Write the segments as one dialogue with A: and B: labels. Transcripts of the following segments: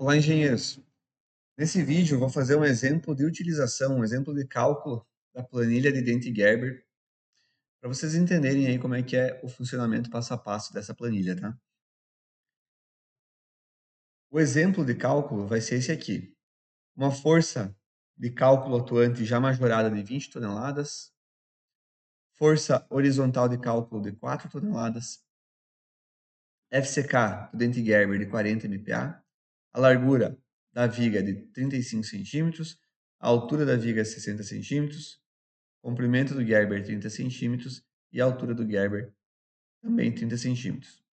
A: Olá, engenheiros. Nesse vídeo, eu vou fazer um exemplo de utilização, um exemplo de cálculo da planilha de Dent-Gerber, para vocês entenderem aí como é que é o funcionamento passo a passo dessa planilha, tá? O exemplo de cálculo vai ser esse aqui. Uma força de cálculo atuante já majorada de 20 toneladas, força horizontal de cálculo de 4 toneladas, FCK do Dent-Gerber de 40 MPa, a largura da viga de 35 centímetros, a altura da viga 60 centímetros, comprimento do Gerber 30 centímetros e a altura do Gerber também 30 centímetros.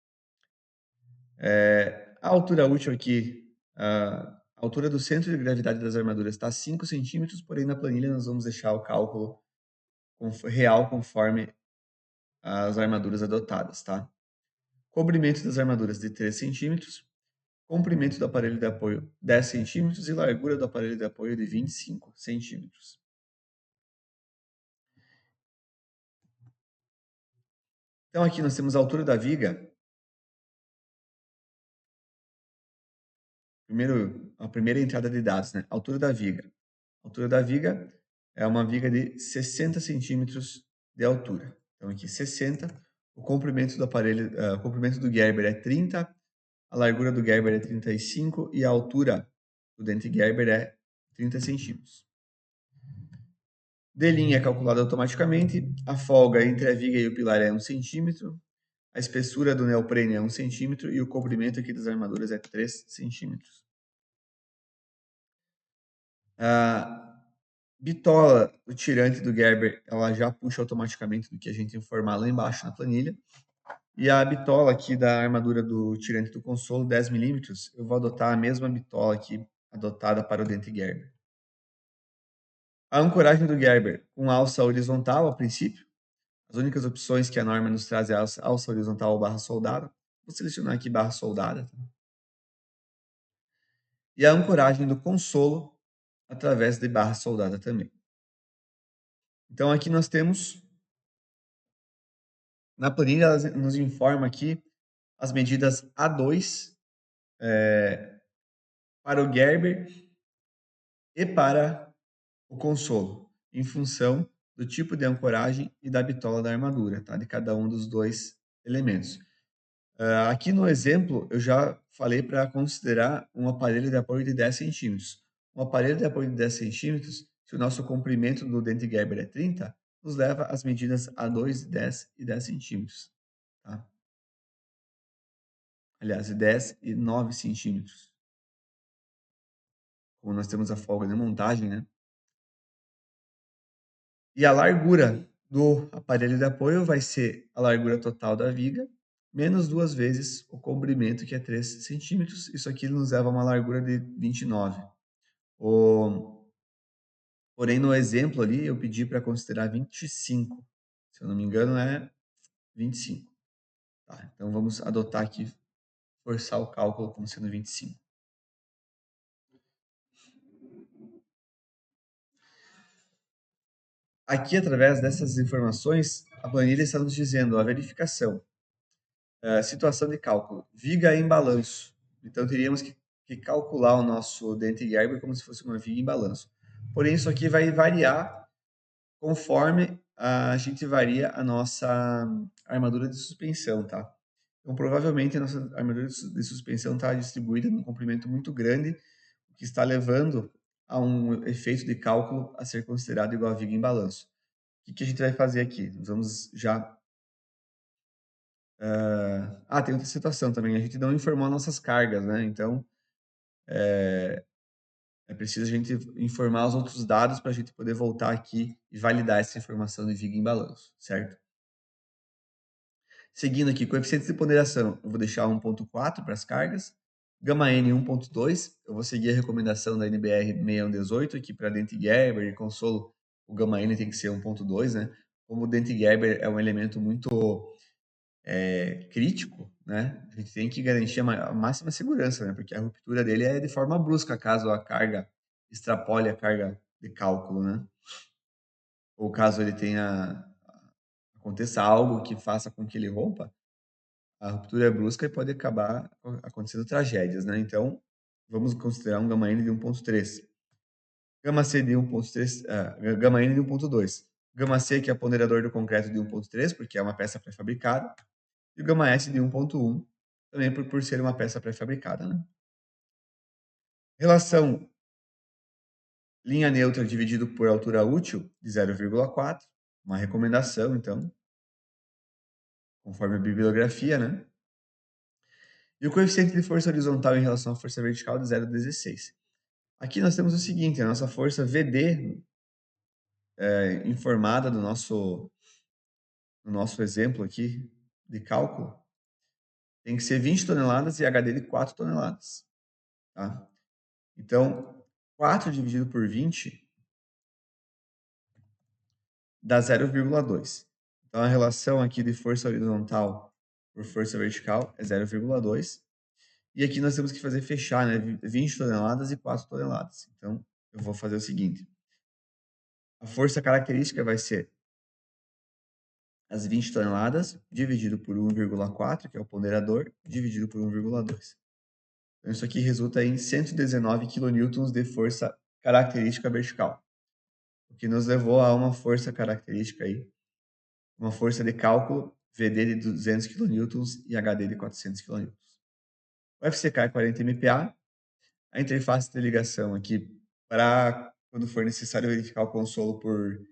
A: A altura útil aqui, a altura do centro de gravidade das armaduras está 5 centímetros, porém na planilha nós vamos deixar o cálculo real conforme as armaduras adotadas, tá? Comprimento das armaduras de 3 centímetros, comprimento do aparelho de apoio 10 centímetros e largura do aparelho de apoio de 25 centímetros. Então aqui nós temos a altura da viga. A primeira entrada de dados, né? Altura da viga. A altura da viga é uma viga de 60 centímetros de altura. Então aqui 60, o comprimento do aparelho, o comprimento do Gerber é 30, a largura do Gerber é 35 e a altura do dente Gerber é 30 centímetros. D' é calculada automaticamente, a folga entre a viga e o pilar é 1 centímetro, a espessura do neoprene é 1 centímetro e o comprimento aqui das armaduras é 3 centímetros. A bitola do tirante do Gerber, ela já puxa automaticamente do que a gente informar lá embaixo na planilha. E a bitola aqui da armadura do tirante do consolo, 10 milímetros, eu vou adotar a mesma bitola aqui adotada para o dente Gerber. A ancoragem do Gerber com alça horizontal, a princípio. As únicas opções que a norma nos traz é a alça horizontal ou barra soldada. Vou selecionar aqui barra soldada. Tá? E a ancoragem do consolo através de barra soldada também. Então aqui nós temos, na planilha ela nos informa aqui as medidas A2 para o Gerber e para o consolo, em função do tipo de ancoragem e da bitola da armadura, tá? De cada um dos dois elementos. Aqui no exemplo, eu já falei para considerar um aparelho de apoio de 10 centímetros. Um aparelho de apoio de 10 centímetros, se o nosso comprimento do dente Gerber é 30, nos leva às medidas A2, 10 e 10 centímetros. Tá? Aliás, 10 e 9 centímetros. Como nós temos a folga de montagem, né? E a largura do aparelho de apoio vai ser a largura total da viga, menos 2 vezes o comprimento, que é 3 centímetros. Isso aqui nos leva a uma largura de 29. Porém, no exemplo ali, eu pedi para considerar 25. Se eu não me engano, é 25. Tá, então, vamos adotar aqui, forçar o cálculo como sendo 25. Aqui, através dessas informações, a planilha está nos dizendo a verificação. Situação de cálculo. Viga em balanço. Então, teríamos que calcular o nosso dente Gerber como se fosse uma viga em balanço. Porém, isso aqui vai variar conforme a gente varia a nossa armadura de suspensão, tá? Então, provavelmente, a nossa armadura de suspensão está distribuída num comprimento muito grande, o que está levando a um efeito de cálculo a ser considerado igual a viga em balanço. O que a gente vai fazer aqui? Nós vamos já... tem outra situação também. A gente não informou nossas cargas, né? Então, é preciso a gente informar os outros dados para a gente poder voltar aqui e validar essa informação de viga em balanço, certo? Seguindo aqui, coeficientes de ponderação, eu vou deixar 1.4 para as cargas. Gama N 1.2, eu vou seguir a recomendação da NBR 6118, que para dente Gerber e consolo, o Gama N tem que ser 1.2, né? Como o dente Gerber é um elemento muito crítico, né? A gente tem que garantir a máxima segurança, né? Porque a ruptura dele é de forma brusca, caso a carga extrapole a carga de cálculo, né? Ou caso ele aconteça algo que faça com que ele rompa, a ruptura é brusca e pode acabar acontecendo tragédias, né? Então, vamos considerar um gama N de 1.3. Gama C de 1.3, gama N de 1.2. Gama C, que é o ponderador do concreto de 1.3, porque é uma peça pré-fabricada. E o gama S de 1.1, também por ser uma peça pré-fabricada, né? Relação linha neutra dividido por altura útil de 0,4, uma recomendação, então, conforme a bibliografia, né? E o coeficiente de força horizontal em relação à força vertical de 0,16. Aqui nós temos o seguinte, a nossa força VD, informada no nosso exemplo aqui de cálculo, tem que ser 20 toneladas e HD de 4 toneladas. Tá? Então, 4 dividido por 20 dá 0,2. Então, a relação aqui de força horizontal por força vertical é 0,2. E aqui nós temos que fazer fechar, né? 20 toneladas e 4 toneladas. Então, eu vou fazer o seguinte. A força característica vai ser as 20 toneladas dividido por 1,4, que é o ponderador, dividido por 1,2. Então, isso aqui resulta em 119 kN de força característica vertical, o que nos levou a uma força característica aí, uma força de cálculo VD de 200 kN e HD de 400 kN. O FCK é 40 MPa. A interface de ligação aqui, para quando for necessário verificar o consolo por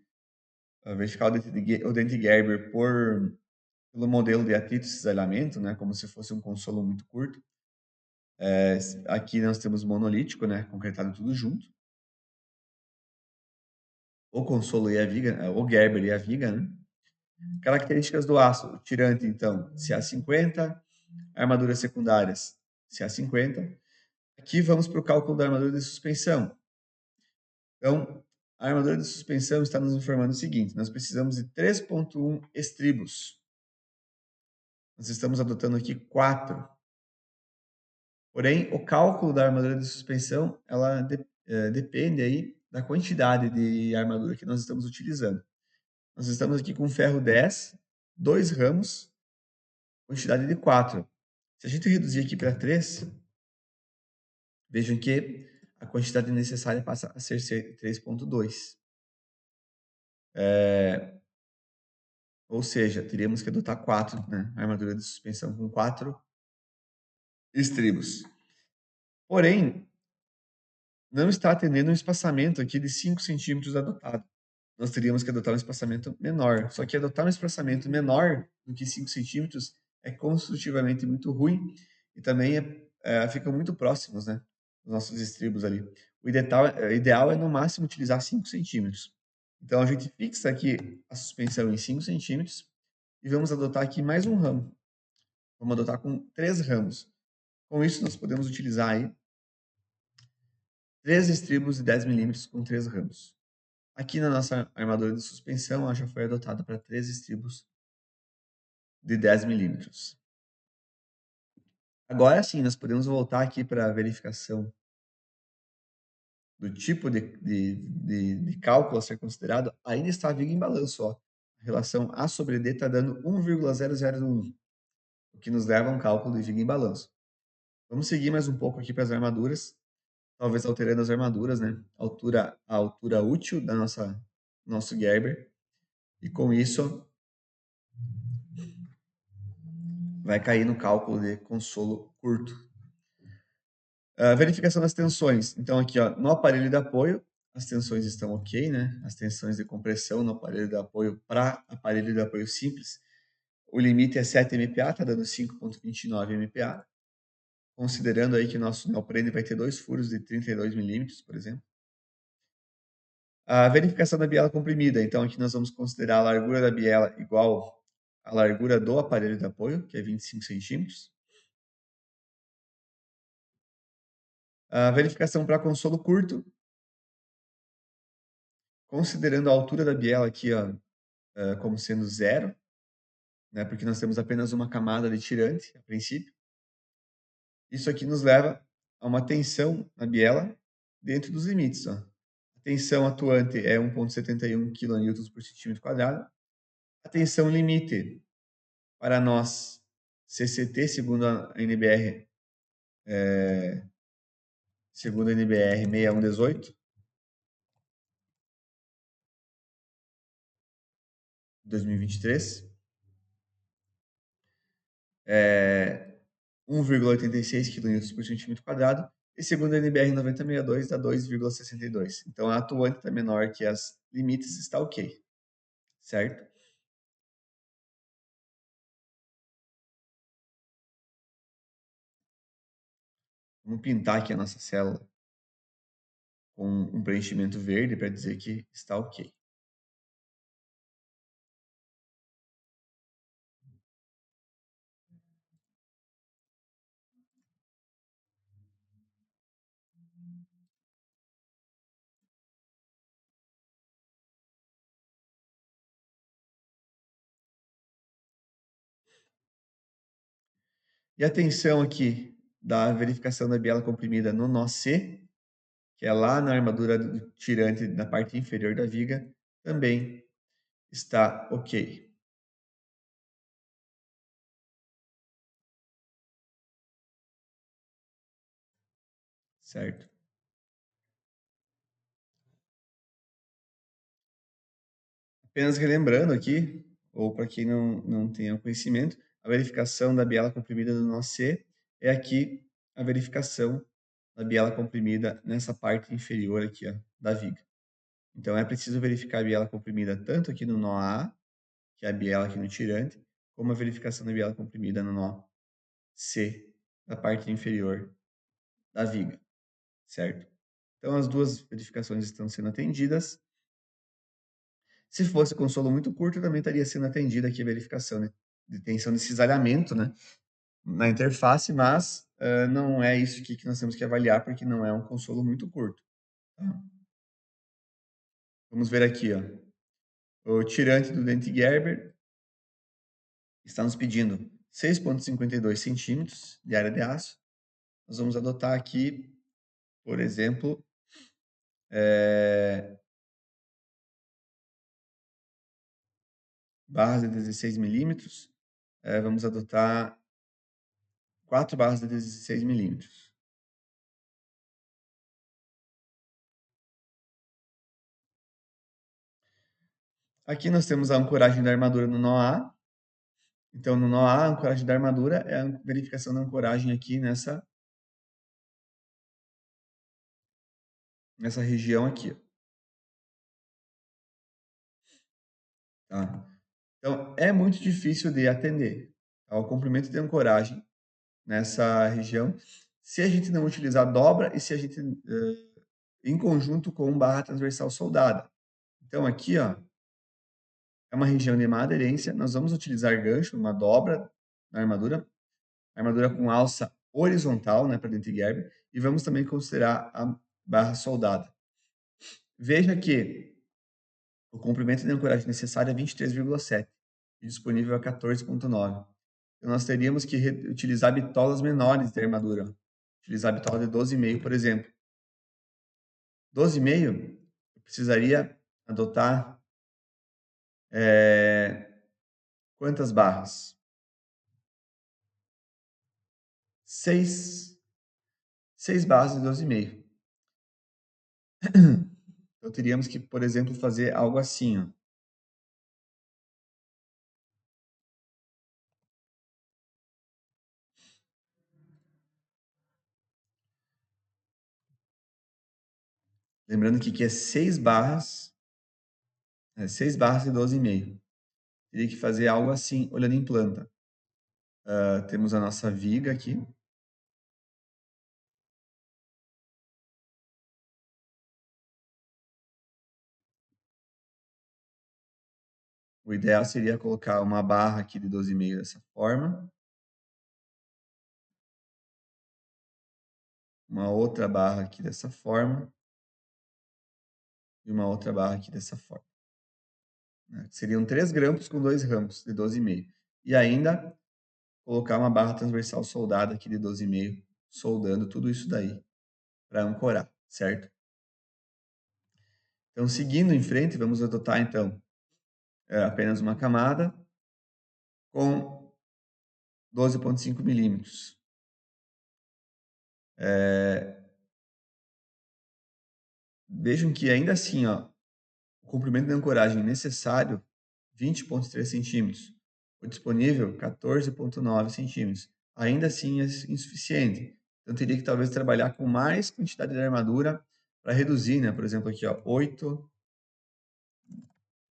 A: verificar o dente Gerber pelo modelo de atrito e cisalhamento, né, como se fosse um consolo muito curto. Aqui nós temos monolítico, né, concretado tudo junto. O consolo e a viga, o Gerber e a viga, né? Características do aço, o tirante, então, CA50, armaduras secundárias, CA50. Aqui vamos para o cálculo da armadura de suspensão. Então, a armadura de suspensão está nos informando o seguinte, nós precisamos de 3,1 estribos. Nós estamos adotando aqui 4. Porém, o cálculo da armadura de suspensão, ela depende aí da quantidade de armadura que nós estamos utilizando. Nós estamos aqui com ferro 10, 2 ramos, quantidade de 4. Se a gente reduzir aqui para 3, vejam que a quantidade necessária passa a ser 3,2. Ou seja, teríamos que adotar 4, né? A armadura de suspensão com 4 estribos. Porém, não está atendendo um espaçamento aqui de 5 centímetros adotado. Nós teríamos que adotar um espaçamento menor. Só que adotar um espaçamento menor do que 5 centímetros é construtivamente muito ruim e também ficam muito próximos, né? Os nossos estribos ali. O ideal é, no máximo, utilizar 5 centímetros. Então, a gente fixa aqui a suspensão em 5 centímetros e vamos adotar aqui mais um ramo. Vamos adotar com 3 ramos. Com isso, nós podemos utilizar aí 3 estribos de 10 milímetros com 3 ramos. Aqui na nossa armadura de suspensão, ela já foi adotada para 3 estribos de 10 milímetros. Agora sim, nós podemos voltar aqui para a verificação do tipo de cálculo a ser considerado. Ainda está a viga em balanço. Ó. A relação A sobre D está dando 1,001, o que nos leva a um cálculo de viga em balanço. Vamos seguir mais um pouco aqui para as armaduras, talvez alterando as armaduras, né? A altura útil da nosso Gerber. E com isso, vai cair no cálculo de consolo curto. A verificação das tensões. Então, aqui, ó, no aparelho de apoio, as tensões estão ok, né? As tensões de compressão no aparelho de apoio para aparelho de apoio simples. O limite é 7 MPa, está dando 5,29 MPa. Considerando aí que nosso neoprene vai ter 2 furos de 32 milímetros, por exemplo. A verificação da biela comprimida. Então, aqui nós vamos considerar a largura da biela igual à largura do aparelho de apoio, que é 25 centímetros. A verificação para consolo curto. Considerando a altura da biela aqui, ó, como sendo 0, né, porque nós temos apenas uma camada de tirante, a princípio. Isso aqui nos leva a uma tensão na biela dentro dos limites. Ó. A tensão atuante é 1,71 kN por centímetro quadrado. A tensão limite para nós, CCT, segundo a NBR, segundo NBR 6118, 2023, 1,86 kN por centímetro quadrado, e segundo a NBR 9062, dá 2,62. Então, a atuante está menor que as limites, está ok, certo? Vamos pintar aqui a nossa célula com um preenchimento verde para dizer que está ok. E atenção aqui da verificação da biela comprimida no nó C, que é lá na armadura do tirante na parte inferior da viga, também está ok. Certo? Apenas relembrando aqui, ou para quem não tenha conhecimento, a verificação da biela comprimida no nó C é aqui a verificação da biela comprimida nessa parte inferior aqui, ó, da viga. Então, é preciso verificar a biela comprimida tanto aqui no nó A, que é a biela aqui no tirante, como a verificação da biela comprimida no nó C, da parte inferior da viga, certo? Então, as duas verificações estão sendo atendidas. Se fosse consolo muito curto, também estaria sendo atendida aqui a verificação de tensão de cisalhamento, né, na interface, mas não é isso aqui que nós temos que avaliar, porque não é um consolo muito curto. Tá? Vamos ver aqui, ó. O tirante do dente Gerber está nos pedindo 6,52 centímetros de área de aço. Nós vamos adotar aqui, por exemplo, barras de 16 milímetros. Vamos adotar 4 barras de 16 milímetros. Aqui nós temos a ancoragem da armadura no nó A. Então, no nó A, a ancoragem da armadura é a verificação da ancoragem aqui nessa região aqui. Tá? Então, é muito difícil de atender ao comprimento de ancoragem nessa região se a gente não utilizar dobra e se a gente, em conjunto com barra transversal soldada. Então, aqui, ó, é uma região de má aderência. Nós vamos utilizar gancho, uma dobra na armadura com alça horizontal, né, para dente Gerber, e vamos também considerar a barra soldada. Veja que o comprimento de ancoragem necessário é 23,7 e disponível a 14,9. Então, nós teríamos que utilizar bitolas menores de armadura. Utilizar a bitola de 12,5, por exemplo. 12,5, eu precisaria adotar quantas barras? 6 barras de 12,5. Então, teríamos que, por exemplo, fazer algo assim, ó. Lembrando que aqui é 6 barras, 6 barras de 12,5. Teria que fazer algo assim, olhando em planta. Temos a nossa viga aqui. O ideal seria colocar uma barra aqui de 12,5 dessa forma. Uma outra barra aqui dessa forma. E uma outra barra aqui dessa forma. Seriam 3 grampos com 2 ramos de 12,5. E ainda colocar uma barra transversal soldada aqui de 12,5, soldando tudo isso daí para ancorar, certo? Então, seguindo em frente, vamos adotar, então, apenas uma camada com 12,5 milímetros. vejam que ainda assim, ó, o comprimento da ancoragem necessário, 20,3 centímetros. O disponível, 14,9 centímetros. Ainda assim é insuficiente. Então, teria que talvez trabalhar com mais quantidade de armadura para reduzir, né? Por exemplo, aqui, ó, 8,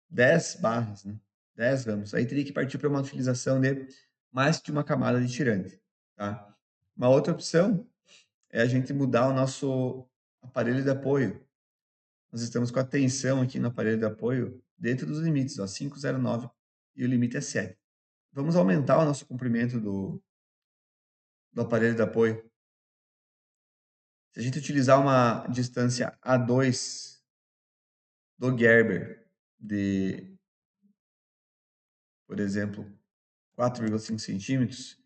A: 10 barras, né? 10 ramos. Aí teria que partir para uma utilização de mais que uma camada de tirante, tá? Uma outra opção é a gente mudar o nosso aparelho de apoio. Nós estamos com a tensão aqui no aparelho de apoio dentro dos limites, ó, 5,09 e o limite é 7. Vamos aumentar o nosso comprimento do aparelho de apoio. Se a gente utilizar uma distância A2 do Gerber de, por exemplo, 4,5 centímetros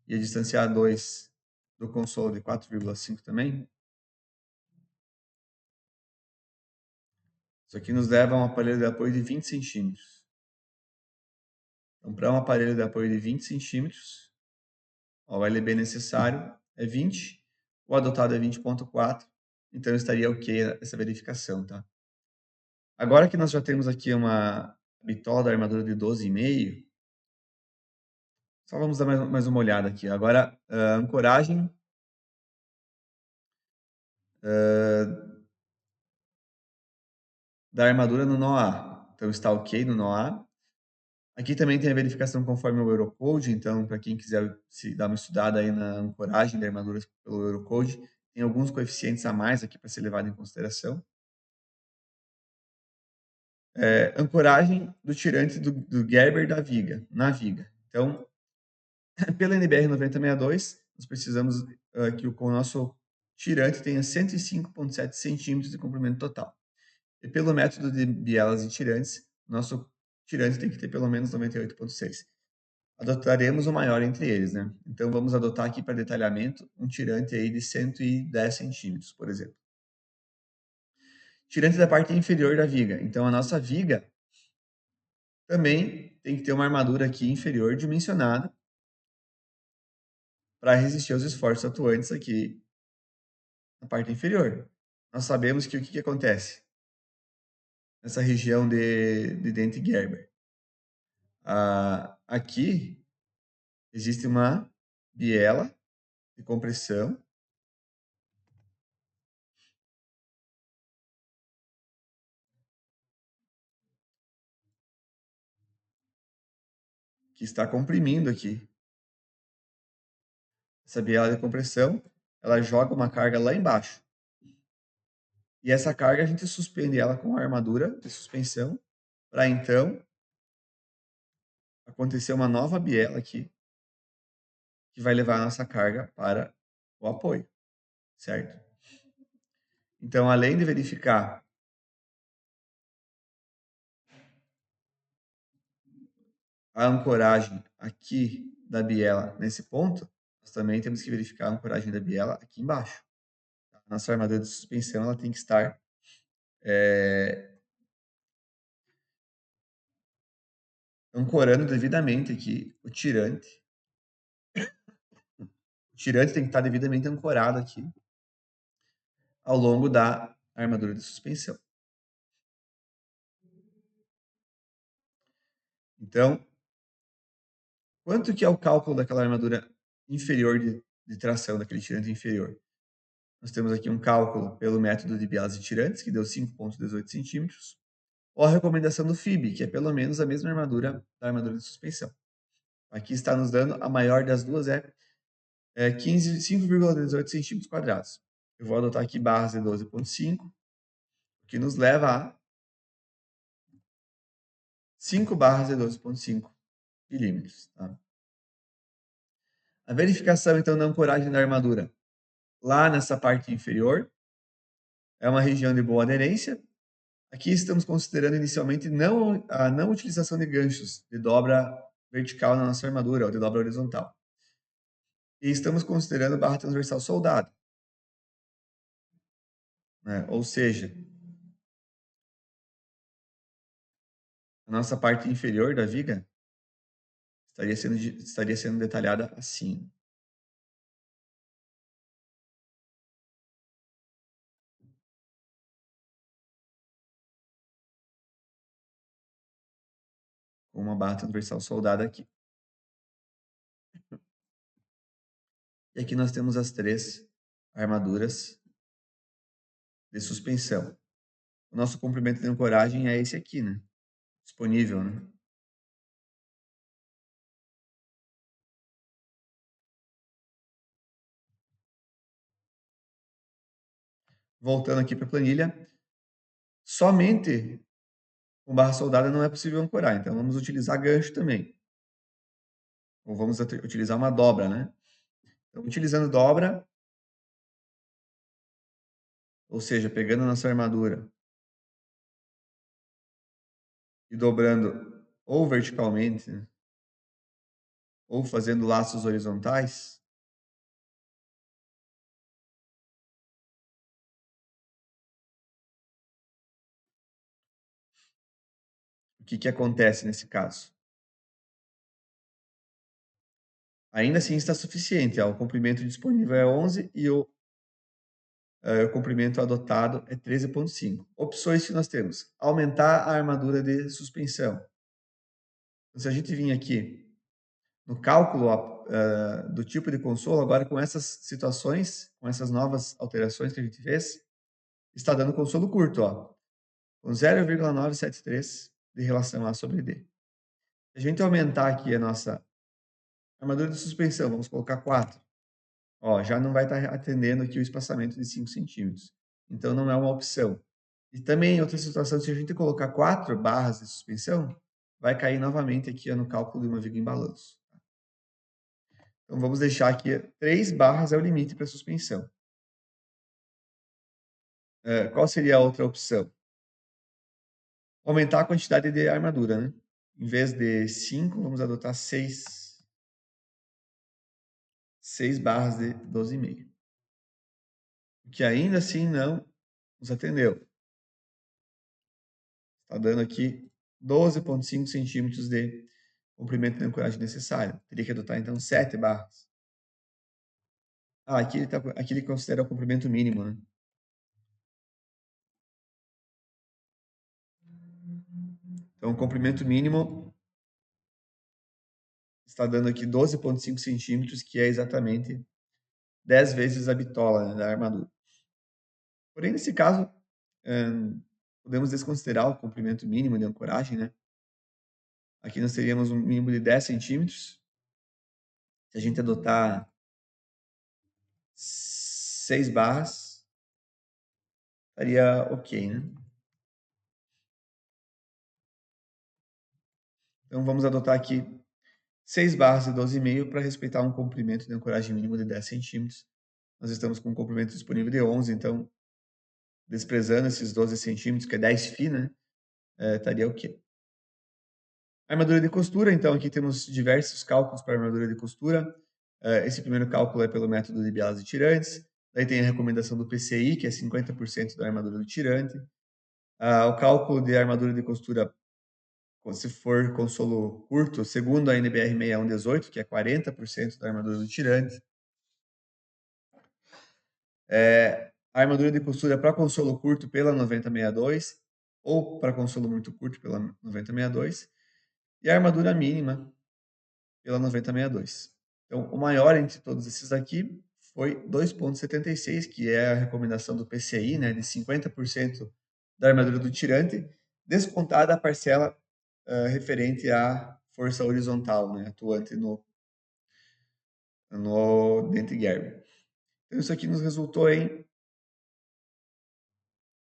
A: e a distância A2 do console de 4,5 também, isso aqui nos leva a um aparelho de apoio de 20 centímetros. Então, para um aparelho de apoio de 20 centímetros, o LB necessário é 20, o adotado é 20,4, então estaria ok essa verificação, tá? Agora que nós já temos aqui uma bitola da armadura de 12,5, só vamos dar mais uma olhada aqui. Agora, a ancoragem da armadura no nó A. Então está ok no nó A. Aqui também tem a verificação conforme o Eurocode, então para quem quiser se dar uma estudada aí na ancoragem da armadura pelo Eurocode, tem alguns coeficientes a mais aqui para ser levado em consideração. Ancoragem do tirante do Gerber da viga, na viga. Então, pela NBR 9062, nós precisamos que o nosso tirante tenha 105,7 centímetros de comprimento total. E pelo método de bielas e tirantes, nosso tirante tem que ter pelo menos 98,6. Adotaremos o maior entre eles, né? Então, vamos adotar aqui para detalhamento um tirante aí de 110 centímetros, por exemplo. Tirante da parte inferior da viga. Então, a nossa viga também tem que ter uma armadura aqui inferior dimensionada para resistir aos esforços atuantes aqui na parte inferior. Nós sabemos que o que acontece nessa região de dente Gerber. Aqui existe uma biela de compressão que está comprimindo aqui. Essa biela de compressão, ela joga uma carga lá embaixo. E essa carga a gente suspende ela com a armadura de suspensão para então acontecer uma nova biela aqui que vai levar a nossa carga para o apoio, certo? Então, além de verificar a ancoragem aqui da biela nesse ponto, nós também temos que verificar a ancoragem da biela aqui embaixo. A nossa armadura de suspensão ela tem que estar ancorando devidamente aqui o tirante. O tirante tem que estar devidamente ancorado aqui ao longo da armadura de suspensão. Então, quanto que é o cálculo daquela armadura inferior de tração, daquele tirante inferior? Nós temos aqui um cálculo pelo método de bielas e tirantes, que deu 5,18 centímetros, ou a recomendação do FIB, que é pelo menos a mesma armadura da armadura de suspensão. Aqui está nos dando, a maior das duas é 5,18 centímetros quadrados. Eu vou adotar aqui barras de 12,5, o que nos leva a 5 barras de 12,5 milímetros. Tá? A verificação, então, da ancoragem da armadura lá nessa parte inferior é uma região de boa aderência. Aqui estamos considerando inicialmente a não utilização de ganchos de dobra vertical na nossa armadura, ou de dobra horizontal. E estamos considerando barra transversal soldada. Né? Ou seja, a nossa parte inferior da viga estaria sendo detalhada assim. com uma barra transversal soldada aqui. E aqui nós temos as 3 armaduras de suspensão. O nosso comprimento de ancoragem é esse aqui, né? Disponível, né? Voltando aqui para a planilha, somente com barra soldada não é possível ancorar, então vamos utilizar gancho também. Ou vamos utilizar uma dobra, né? Então, utilizando dobra, ou seja, pegando a nossa armadura e dobrando ou verticalmente, né? Ou fazendo laços horizontais, o que acontece nesse caso? Ainda assim está suficiente, ó, o comprimento disponível é 11 e o comprimento adotado é 13,5. Opções que nós temos: aumentar a armadura de suspensão. Então, se a gente vir aqui no cálculo do tipo de consolo, agora com essas situações, com essas novas alterações que a gente fez, está dando consolo curto, ó, com 0,973 de relação A sobre D. Se a gente aumentar aqui a nossa armadura de suspensão, vamos colocar 4, ó, já não vai estar atendendo aqui o espaçamento de 5 centímetros. Então, não é uma opção. E também, em outra situação, se a gente colocar 4 barras de suspensão, vai cair novamente aqui no cálculo de uma viga em balanço. Então, vamos deixar aqui 3 barras é o limite para suspensão. Qual seria a outra opção? Aumentar a quantidade de armadura, né? Em vez de 5, vamos adotar 6 barras de 12,5. Que ainda assim não nos atendeu. Está dando aqui 12,5 centímetros de comprimento de ancoragem necessário. Teria que adotar, então, 7 barras. Aqui ele considera o comprimento mínimo, né? Então, o comprimento mínimo está dando aqui 12,5 centímetros, que é exatamente 10 vezes a bitola, né, da armadura. Porém, nesse caso, podemos desconsiderar o comprimento mínimo de ancoragem, né? Aqui nós teríamos um mínimo de 10 centímetros. Se a gente adotar 6 barras, estaria ok, né? Então, vamos adotar aqui 6 barras de 12,5 para respeitar um comprimento de ancoragem mínimo de 10 centímetros. Nós estamos com um comprimento disponível de 11, então, desprezando esses 12 centímetros, que é 10 φ, né? Estaria ok. Armadura de costura, então, aqui temos diversos cálculos para armadura de costura. Esse primeiro cálculo é pelo método de bialas e tirantes. Daí tem a recomendação do PCI, que é 50% da armadura do tirante. O cálculo de armadura de costura, se for consolo curto, segundo a NBR 6118, que é 40% da armadura do tirante. A armadura de costura para consolo curto pela 9062, ou para consolo muito curto pela 9062. E a armadura mínima pela 9062. Então, o maior entre todos esses aqui foi 2,76, que é a recomendação do PCI, né, de 50% da armadura do tirante, descontada a parcela referente à força horizontal, né, atuante no dente Gerber. Então, isso aqui nos resultou em,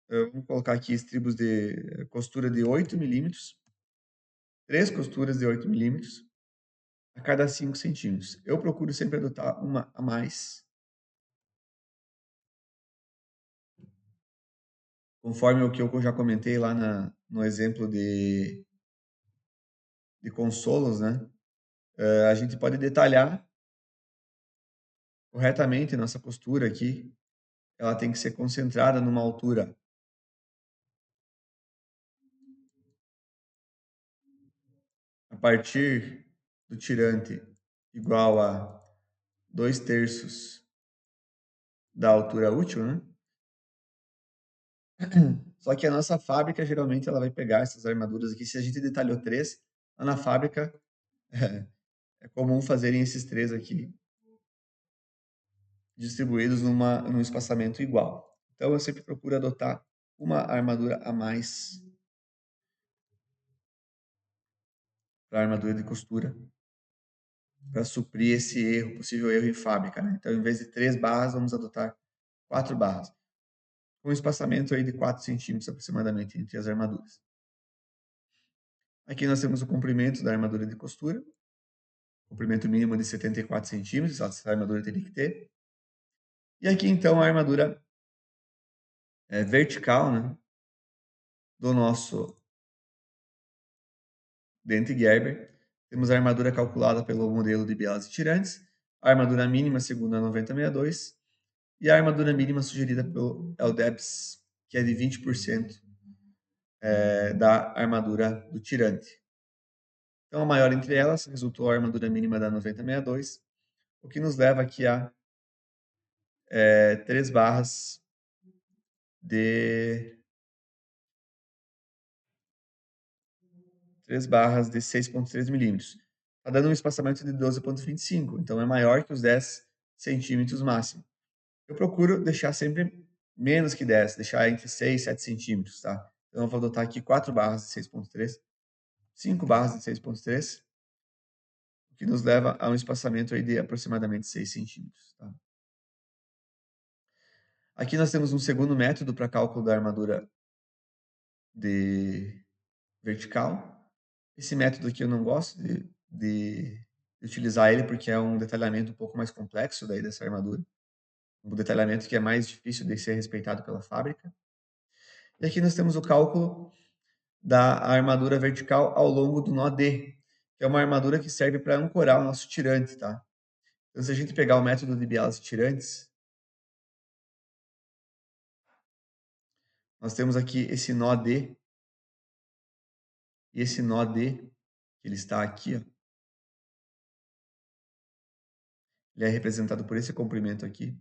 A: vamos colocar aqui estribos de costura de 8 milímetros, 3 costuras de 8 milímetros, a cada 5 centímetros. Eu procuro sempre adotar uma a mais, conforme o que eu já comentei lá no exemplo de consolos, né? A gente pode detalhar corretamente nossa postura aqui. Ela tem que ser concentrada numa altura a partir do tirante igual a 2/3 da altura útil, né? Só que a nossa fábrica, geralmente, ela vai pegar essas armaduras aqui. Se a gente detalhou 3, Lá na fábrica, é comum fazerem esses 3 aqui, distribuídos num espaçamento igual. Então, eu sempre procuro adotar uma armadura a mais para a armadura de costura, para suprir esse erro, possível erro em fábrica, né? Então, em vez de 3 barras, vamos adotar 4 barras, com um espaçamento aí de 4 centímetros aproximadamente entre as armaduras. Aqui nós temos o comprimento da armadura de costura, comprimento mínimo de 74 centímetros, essa armadura teria que ter. E aqui, então, a armadura vertical, né, do nosso dente Gerber. Temos a armadura calculada pelo modelo de bielas e tirantes, a armadura mínima segundo a 9062 e a armadura mínima sugerida pelo LDEPS, que é de 20% da armadura do tirante. Então, a maior entre elas resultou a armadura mínima da 9062, o que nos leva aqui a 3 barras de 6,3 milímetros. Está dando um espaçamento de 12,25, então é maior que os 10 centímetros máximo. Eu procuro deixar sempre menos que 10, deixar entre 6 e 7 centímetros, tá? Então eu vou adotar aqui 4 barras de 6,3, 5 barras de 6,3, o que nos leva a um espaçamento aí de aproximadamente 6 centímetros, tá? Aqui nós temos um segundo método para cálculo da armadura de vertical. Esse método aqui eu não gosto de utilizar ele porque é um detalhamento um pouco mais complexo daí dessa armadura. Um detalhamento que é mais difícil de ser respeitado pela fábrica. E aqui nós temos o cálculo da armadura vertical ao longo do nó D, que é uma armadura que serve para ancorar o nosso tirante, tá? Então, se a gente pegar o método de bielas e tirantes, nós temos aqui esse nó D, e esse nó D, que ele está aqui, ó, ele é representado por esse comprimento aqui.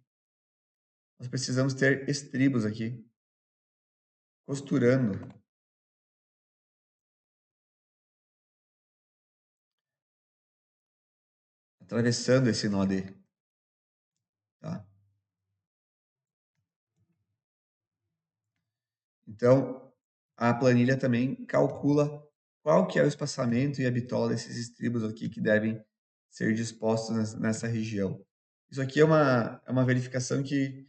A: Nós precisamos ter estribos aqui, costurando, atravessando esse nó D, tá? Então, a planilha também calcula qual que é o espaçamento e a bitola desses estribos aqui que devem ser dispostos nessa região. Isso aqui é uma verificação que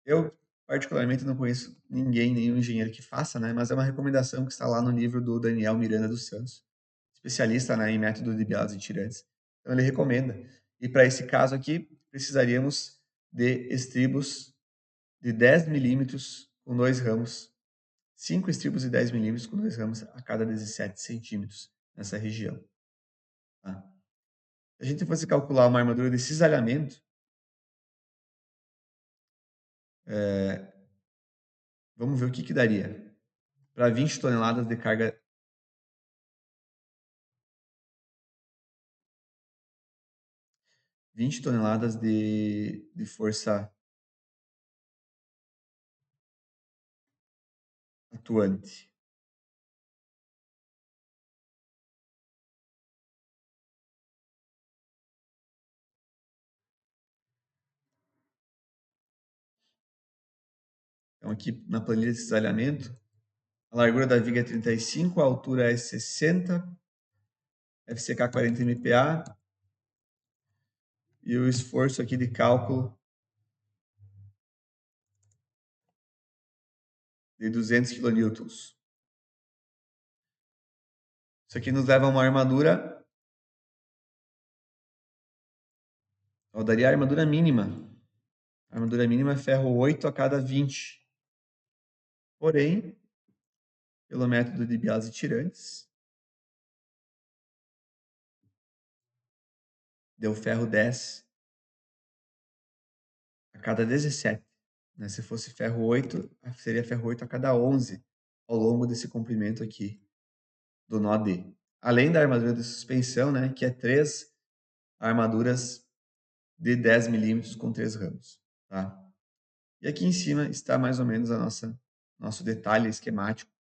A: eu particularmente não conheço ninguém, nenhum engenheiro que faça, né? Mas é uma recomendação que está lá no livro do Daniel Miranda dos Santos, especialista, né, em método de bielas e tirantes. Então ele recomenda. E para esse caso aqui, precisaríamos de estribos de 10 milímetros com 2 ramos, 5 estribos de 10 milímetros com 2 ramos a cada 17 centímetros nessa região. Tá? Se a gente fosse calcular uma armadura de cisalhamento, vamos ver o que daria para 20 toneladas de carga, 20 toneladas de força atuante. Então, aqui na planilha de cisalhamento, a largura da viga é 35, a altura é 60, FCK 40 MPa, e o esforço aqui de cálculo de 200 kN. Isso aqui nos leva a uma armadura, eu daria a armadura mínima. A armadura mínima é ferro 8 a cada 20. Porém, pelo método de biase e tirantes, deu ferro 10 a cada 17. Né? Se fosse ferro 8, seria ferro 8 a cada 11 ao longo desse comprimento aqui do nó D. Além da armadura de suspensão, né, que é 3 armaduras de 10 milímetros com 3 ramos. Tá? E aqui em cima está mais ou menos nosso detalhe esquemático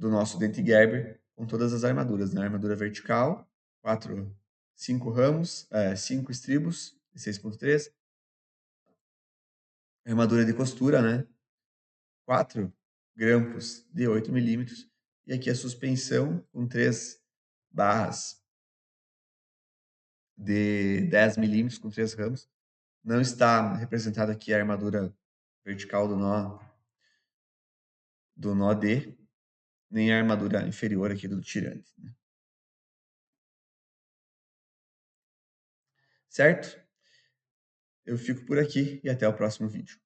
A: do nosso dente Gerber com todas as armaduras, né? Armadura vertical, 5 ramos, 5 estribos de 6.3, armadura de costura, né? 4 grampos de 8 milímetros, e aqui a suspensão com 3 barras de 10 milímetros com 3 ramos. Não está representada aqui a armadura vertical do nó D, nem a armadura inferior aqui do tirante, né? Certo? Eu fico por aqui e até o próximo vídeo.